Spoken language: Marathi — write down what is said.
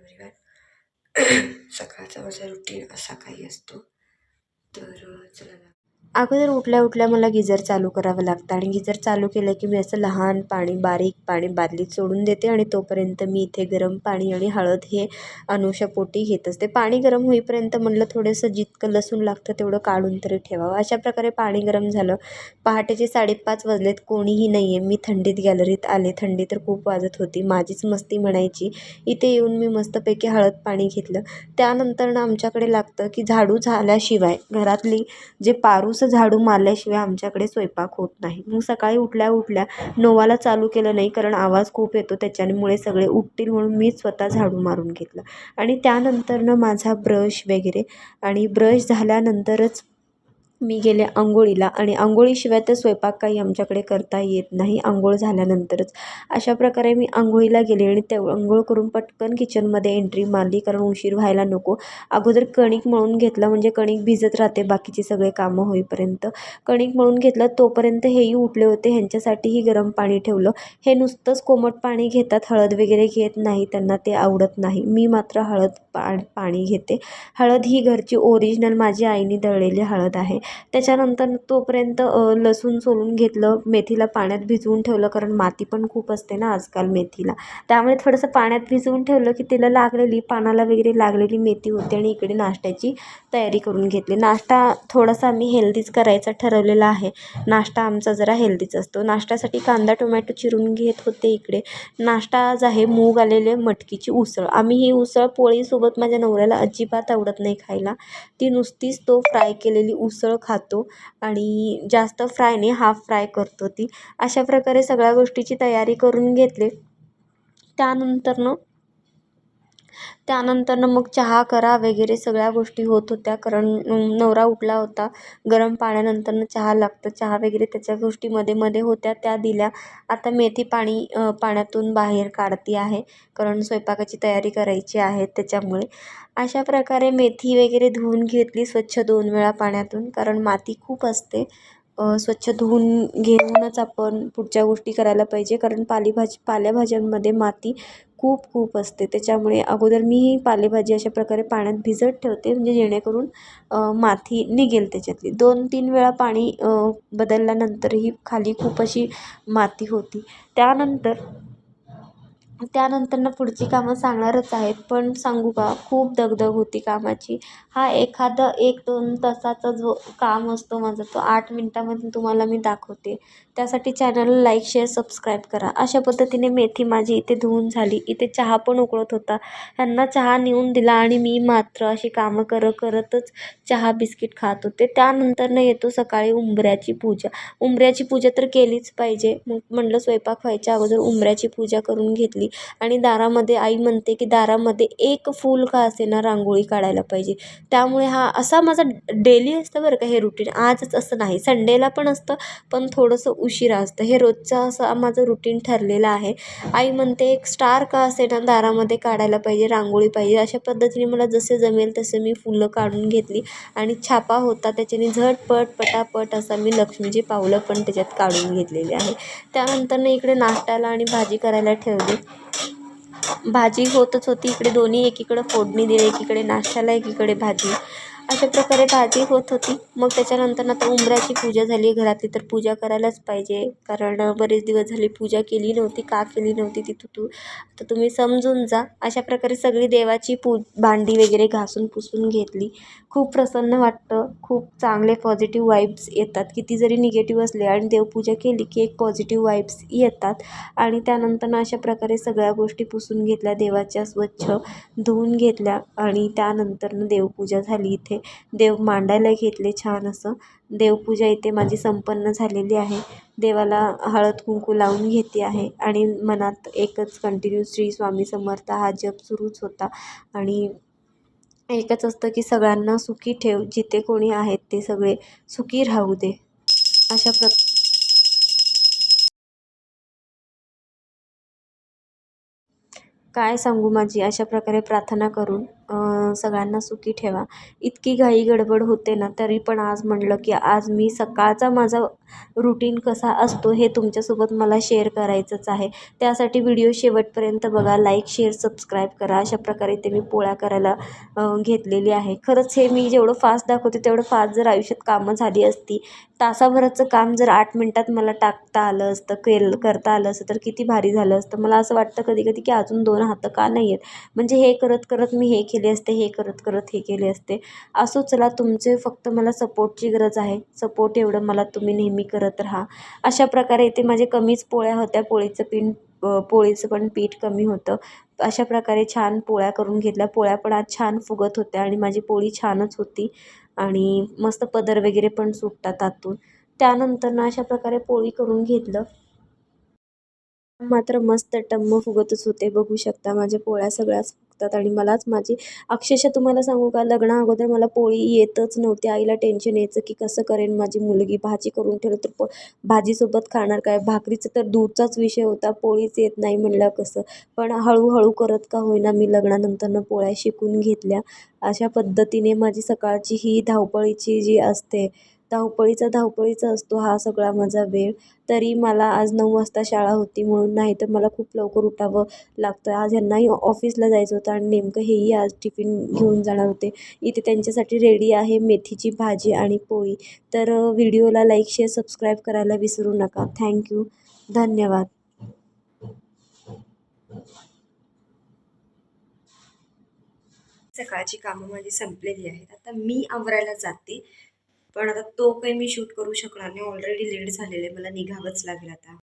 एव्हरीवन. सकाळचा माझा रुटीन असा काही असतो. तर चला ना, अगोदर उठल्या मला गिझर चालू करावं लागतं आणि गिझर चालू केलं की मी असं लहान पाणी, बारीक पाणी बादलीत सोडून देते आणि तोपर्यंत मी इथे गरम पाणी आणि हळद हे अनुशापोटी घेत असते. पाणी गरम होईपर्यंत म्हणलं थोडंसं जितकं लसूण लागतं तेवढं काढून तरी ठेवावं. अशा प्रकारे पाणी गरम झालं. पहाटेचे 5:30 वाजलेत, कोणीही नाही आहे. मी थंडीत गॅलरीत आले. थंडी तर खूप वाजत होती, माझीच मस्ती म्हणायची. इथे येऊन मी मस्तपैकी हळद पाणी घेतलं. त्यानंतर आमच्याकडे लागतं की झाडू झाल्याशिवाय घरातली जे पारूचं झाडू मारल्याशिवाय आमच्याकडे स्वयंपाक होत नाही. मग सकाळी उठल्या नोवाला चालू केलं नाही, कारण आवाज खूप येतो त्याच्यामुळे सगळे उठतील म्हणून मी स्वतः झाडू मारून घेतलं. आणि त्यानंतर माझा ब्रश वगैरे, आणि ब्रश झाल्यानंतरच मी गेले अंघोळीला. आणि अंघोळीशिवाय तर स्वयंपाक काही आमच्याकडे करता येत नाही, अंघोळ झाल्यानंतरच. अशा प्रकारे मी अंघोळीला गेले आणि अंघोळ करून पटकन किचनमध्ये एंट्री मारली, कारण उशीर व्हायला नको. अगोदर कणिक मळून घेतलं, म्हणजे कणिक भिजत राहते बाकीची सगळे कामं होईपर्यंत. कणिक मळून घेतलं, तोपर्यंत हेही उठले होते, ह्यांच्यासाठीही गरम पाणी ठेवलं. हे नुसतंच कोमट पाणी घेतात, हळद वगैरे घेत नाही, त्यांना ते आवडत नाही. मी मात्र पाणी घेते. हळद ही घरची ओरिजिनल माझी आईने दळलेली हळद आहे. त्याच्यानंतर तोपर्यंत लसूण सोलून घेतलं, मेथीला पाण्यात भिजवून ठेवलं, कारण माती पण खूप असते ना आजकाल मेथीला, त्यामुळे थोडंसं पाण्यात भिजवून ठेवलं की तिला लागलेली, पानाला वगैरे लागलेली मेथी होती. आणि इकडे नाश्त्याची तयारी करून घेतली. नाश्ता थोडासा आम्ही हेल्दीच करायचा ठरवलेला आहे. नाश्ता आमचा जरा हेल्दीच असतो. नाश्त्यासाठी कांदा टोमॅटो चिरून घेत होते. इकडे नाश्ता आज आहे मूग आलेले मटकीची उसळ. आम्ही ही उसळ पोळीसोबत, माझ्या नवऱ्याला अजिबात आवडत नाही खायला. ती नुसतीच तो फ्राय केलेली उसळ खातो, आणि जास्त फ्राय नाही, हाफ फ्राय करतो ती. अशा प्रकारे सगळ्या गोष्टीची तयारी करून घेतली. त्यानंतर मग चहा करा वगैरे सगळ्या गोष्टी होत होत्या, कारण नवरा उठला होता. गरम पाण्यानंतर चहा लागतं, चहा वगैरे त्याच्या गोष्टी मध्ये होत्या, त्या दिल्या. आता मेथी पाण्यातून बाहेर काढते आहे, कारण स्वयंपाकाची तयारी करायची आहे त्याच्यामुळे. अशा प्रकारे मेथी वगैरे धुवून घेतली स्वच्छ 2 वेळा पाण्यातून, कारण माती खूप असते. स्वच्छ धुवून घेऊनच आपण पुढच्या गोष्टी करायला पाहिजे, कारण पालेभाज्यांमध्ये माती खूप असते. त्याच्यामुळे अगोदर मी ही पालेभाजी अशा प्रकारे पाण्यात भिजत ठेवते, म्हणजे जेणेकरून माती निघेल त्याच्यातली. 2-3 वेळा पाणी बदलल्यानंतरही खाली खूप अशी माती होती. त्यानंतर पुढची कामं सांगणारच आहेत, पण सांगू का, खूप दगदग होती कामाची. हा एखादा 1-2 तासाचा जो काम असतो माझा, तो 8 मिनिटामध्ये तुम्हाला मी दाखवते. त्यासाठी चॅनलला लाईक, शेअर, सबस्क्राईब करा. अशा पद्धतीने मेथी माझी इथे धुवून झाली. इथे चहा पण उकळत होता, ह्यांना चहा नेऊन दिला, आणि मी मात्र अशी कामं करतच चहा बिस्किट खात होते. त्यानंतर येतो सकाळी उंबऱ्याची पूजा. उंबऱ्याची पूजा तर केलीच पाहिजे, मग म्हणलं स्वयंपाक व्हायच्या अगोदर उंबऱ्याची पूजा करून घेतली. आणि दारामध्ये आई म्हणते की दारामध्ये एक फूल का असेना रांगोळी काढायला पाहिजे. त्यामुळे हा असा माझा डेली असतं बरं का हे रुटीन. आजच असं नाही, संडेला पण असतं, पण थोडंसं उशिरा असतं. हे रोजचं असं माझं रुटीन ठरलेलं आहे. आई म्हणते एक स्टार का असेना दारामध्ये काढायला पाहिजे, रांगोळी पाहिजे. अशा पद्धतीने मला जसे जमेल तसे मी फुलं काढून घेतली, आणि छापा होता त्याच्याने झटपट पटापट असा मी लक्ष्मीची पावलं पण त्याच्यात काढून घेतलेली आहे. त्यानंतर इकडे नाश्त्याला आणि भाजी करायला ठेवली. भाजी होतच होती इकडे, दोन्ही एकीकडे फोडणी दिली, एकीकडे नाश्त्याला, एकीकडे भाजी. अशा प्रकारे भाजी होत होती. मग त्याच्यानंतर आता उंबऱ्याची पूजा झाली. घरातली तर पूजा करायलाच पाहिजे, कारण बरेच दिवस झाली पूजा केली नव्हती. का केली नव्हती ती आता तुम्ही समजून जा. अशा प्रकारे सगळी देवाची भांडी वगैरे घासून पुसून घेतली. खूप प्रसन्न वाटतं, खूप चांगले पॉझिटिव्ह वाईब्स येतात. किती जरी निगेटिव्ह असले आणि देवपूजा केली की एक पॉझिटिव्ह वाईब्स येतात. आणि त्यानंतर अशा प्रकारे सगळ्या गोष्टी पुसून घेतल्या, देवाच्या स्वच्छ धुवून घेतल्या, आणि त्यानंतर देवपूजा झाली. इथे देव मांडायला घेतले छान असं. देवपूजा इथे माझी संपन्न झालेली आहे. देवाला हळद कुंकू लावून घेते आहे, आणि मनात एकच कंटिन्यू श्री स्वामी समर्थ हा जप सुरूच होता. आणि एकच असतं की सगळ्यांना सुखी ठेव, जिथे कोणी आहेत ते सगळे सुखी राहू दे. अशा काय सांगू, माझी अशा प्रकारे प्रार्थना करून सगळ्यांना सुखी ठेवा. इतकी घाई गडबड होते ना, तरी पण आज म्हटलं की आज मी सकाळचा माझा रुटीन कसा असतो हे तुमच्यासोबत मला शेअर करायचंच आहे. त्यासाठी व्हिडिओ शेवटपर्यंत बघा, लाईक शेअर सबस्क्राईब करा. अशा प्रकारे ते मी पोळ्या करायला घेतलेली आहे. खरंच हे मी जेवढं फास्ट दाखवते तेवढं फास्ट जर आयुष्यात कामं झाली असती, तासाभराचं काम जर 8 मिनिटात मला टाकता आलं असतं, करता आलं असतं तर किती भारी झालं असतं. मला असं वाटतं कधी कधी की अजून 2 हातं का नाही आहेत, म्हणजे हे करत करत मी हे केले असते, हे करत करत हे केले असते. असो, चला, तुमचे फक्त मला सपोर्टची गरज आहे. सपोर्ट एवढं मला तुम्ही नेहमी करत राहा. अशा प्रकारे इथे माझे कमीच पोळ्या होत्या. पोळीचं पण पीठ कमी होतं. अशा प्रकारे छान पोळ्या करून घेतल्या. पोळ्या पण आज छान फुगत होत्या आणि माझी पोळी छानच होती आणि मस्त पदर वगैरे पण सुटतात आतून. त्यानंतर ना अशा प्रकारे पोळी करून घेतलं. मात्र मस्त टम्म फुगतच होते. बघू शकता माझ्या पोळ्या सगळ्याच फुगतात आणि मलाच माझी अक्षरशः तुम्हाला सांगू का, लग्ना अगोदर मला पोळी येतच नव्हती. आईला टेन्शन यायचं की कसं करेन माझी मुलगी. भाजी करून ठेवलं तर भाजीसोबत खाणार काय? भाकरीचं तर दूरचाच विषय होता. पोळीच येत नाही म्हणल्यावर कसं? पण हळूहळू करत का होईना मी लग्नानंतरनं पोळ्या शिकून घेतल्या. अशा पद्धतीने माझी सकाळची ही धावपळीची जी असते, धावपळीचा असतो हा सगळा माझा वेळ. तरी मला आज 9 वाजता शाळा होती म्हणून, नाही तर मला खूप लवकर उठावं लागतं. आज ह्यांनाही ऑफिसला जायचं होतं आणि नेमकं हेही आज टिफिन घेऊन जाणार होते. इथे त्यांच्यासाठी रेडी आहे मेथीची भाजी आणि पोळी. तर व्हिडिओला लाईक शेअर सबस्क्राईब करायला विसरू नका. थँक्यू. धन्यवाद. सकाळची कामं माझी संपलेली आहेत. आता मी आवरायला जाते. पण आता तो काही मी शूट करू शकणार नाही. ऑलरेडी लेट झालेलं आहे. मला निघावंच लागेल आता.